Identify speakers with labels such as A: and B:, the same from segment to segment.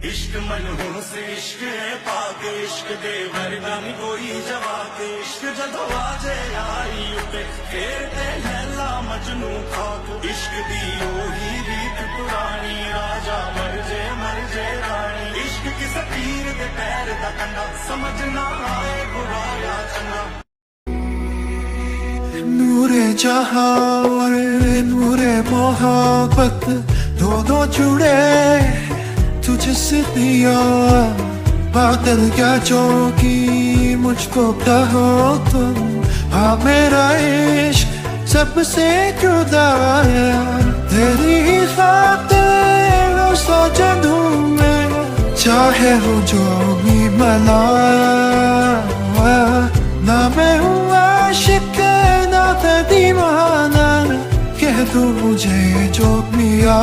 A: इश्क मनहूं से इश्क है पाक इश्क दे वरना नी कोई जवाब इश्क जदों आजे आई उते फिर ते लैला मजनू खाक इश्क दी ओही रीत पुरानी राजा मर जे रानी इश्क किसे पीर दे पैर दा कंडा समझ ना आए बुरा या चंगा
B: नूरे जहां और नूरे मोहब्बत दोनों जुड़े तुझसे दिया बादल क्या चौकी मुझको कहो तुम हाँ मेरा इश्क सबसे जुदा है तेरी खातिर सौ जन्मों में चाहे हो जो भी मना ना मैं हूँ आशिक ना मैं दीवाना कह दो मुझे जो मिया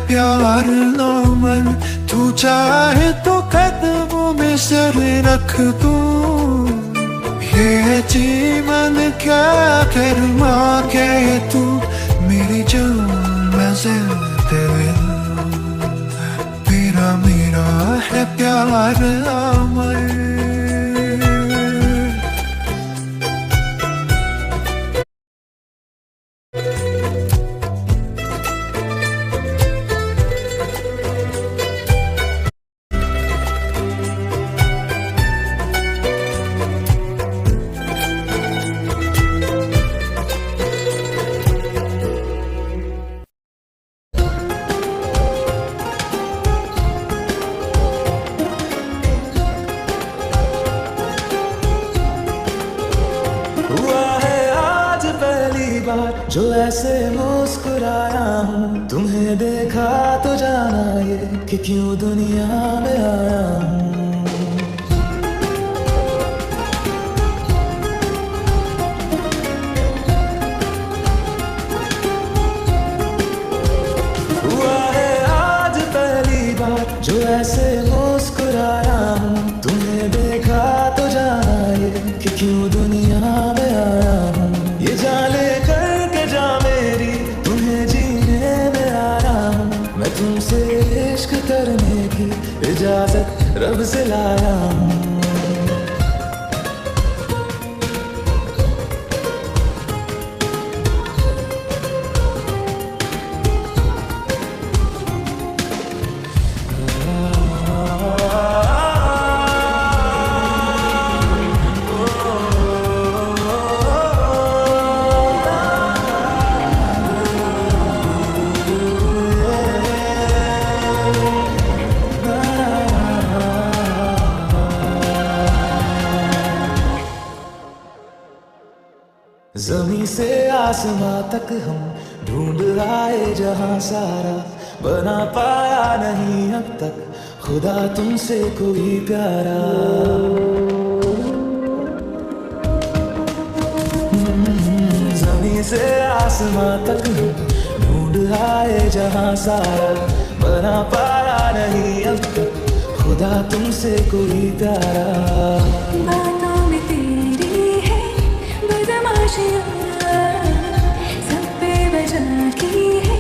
B: प्यार नमन तू चाहे तो कदमों में सर रख दूं ये जीवन क्या कर मांगे तू मेरी जान मैं जिंदा तेरा मेरा है प्यार अमर
C: जो ऐसे मुस्कुराया हूँ तुम्हें देखा तो जाना ये कि क्यों दुनिया में आया हूँ हुआ है आज पहली बार जो ऐसे मुस्कुराया हूँ तुम्हें देखा तो जाना ये कि क्यों दुनिया में आया हूँ ये जाले तुमसे इश्क करने की इजाजत रब से लाया हूँ ज़मीं से आसमां तक हम ढूंढ आए जहां सारा बना पाया नहीं अब तक खुदा तुमसे कोई प्यारा ज़मीं से आसमां तक हम ढूंढ आए जहां सारा बना पाया नहीं अब तक खुदा तुमसे कोई प्यारा
D: सब पे बजा की है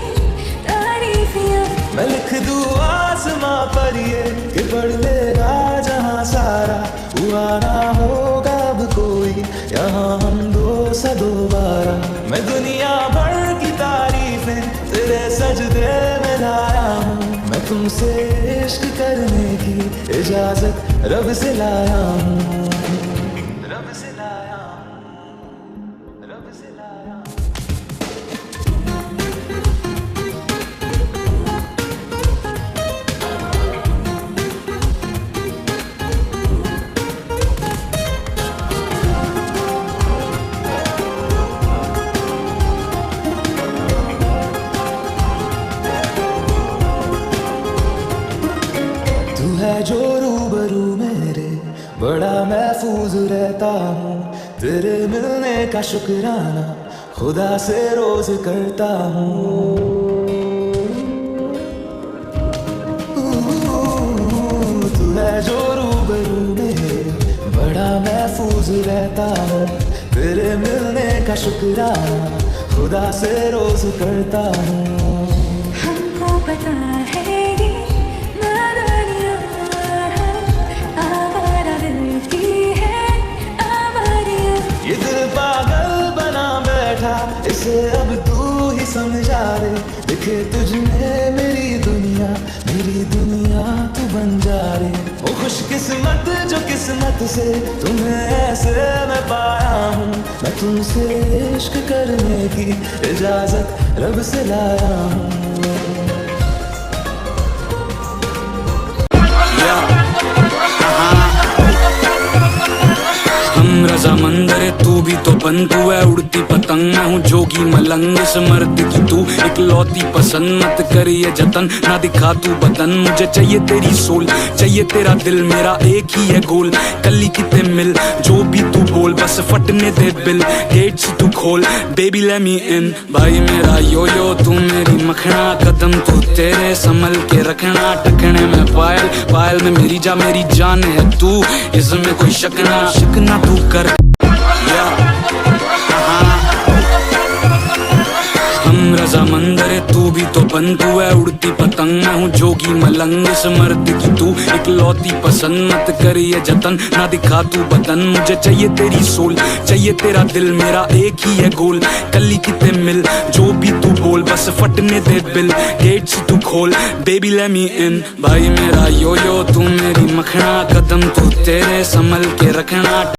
D: तारीफियां
C: मैं लिख दूँ आसमां पर ये कि पढ़ लेगा जहां सारा हुआ ना होगा अब कोई यहाँ हम दो सा दोबारा मैं दुनिया भर की तारीफें तेरे सजदे में लाया हूँ मैं तुमसे इश्क करने की इजाजत रब से लाया हूँ रब से लाया रब से लाया तू है जो रूबरू मेरे बड़ा महफूज रहता हूँ तेरे मिलने का शुक्राना खुदा से रोज करता हूँ तू है जो रूबरू मेरे बड़ा महफूज रहता हूँ तेरे मिलने का शुक्राना खुदा से रोज करता हूँ।
D: हमको पता है ये नादानियाँ है, आवारा दिल की है आवारियाँ।
C: ये दिल पागल बना बैठा, इसे अब तू ही समझा रे। दिखे तुझ में मेरी दुनिया तू बन जा रे। वो खुशकिस्मत जो किस्मत से तुम्हें ऐसे मैं पाया हूँ। मैं तुमसे इश्क करने की इजाजत रब से लाया हूँ।
E: हम रजामंद रे तू भी तो बंधु है, उड़ती पतंग मैं हूँ जोगी मलंग। इस मर्द की तू इकलौती पसंद, मत करिए जतन ना दिखा तू बदन। मुझे चाहिए तेरी सोल, चाहिए तेरा दिल, मेरा एक ही है गोल। कली किते मिल जो भी तू बोल, बस फटने दे बिल। गेट्स तू खोल बेबी लेट मी इन। भाई मेरा यो यो तू मेरी मखना, कदम तू तेरे संभल के रखना। टकने में पायल पायल में मेरी जान है तू, इसमें कोई शक ना तू कर। हम रजामंद रे तू भी तो बंधु है, उड़ती पतंग मैं हूँ जोगी मलंग। इस मर्द की तू इकलौती पसंद, मत करिए जतन ना दिखा तू बदन। मुझे चाहिए तेरी सोल, चाहिए तेरा दिल, मेरा एक ही है गोल। कली किते मिल जो भी तू बोल, बस फटने दे बिल। गेट्स तू खोल बेबी लेट मी इन। भाई मेरा यो यो तू मेरी मखना, कदम तू तेरे संभल के रखना।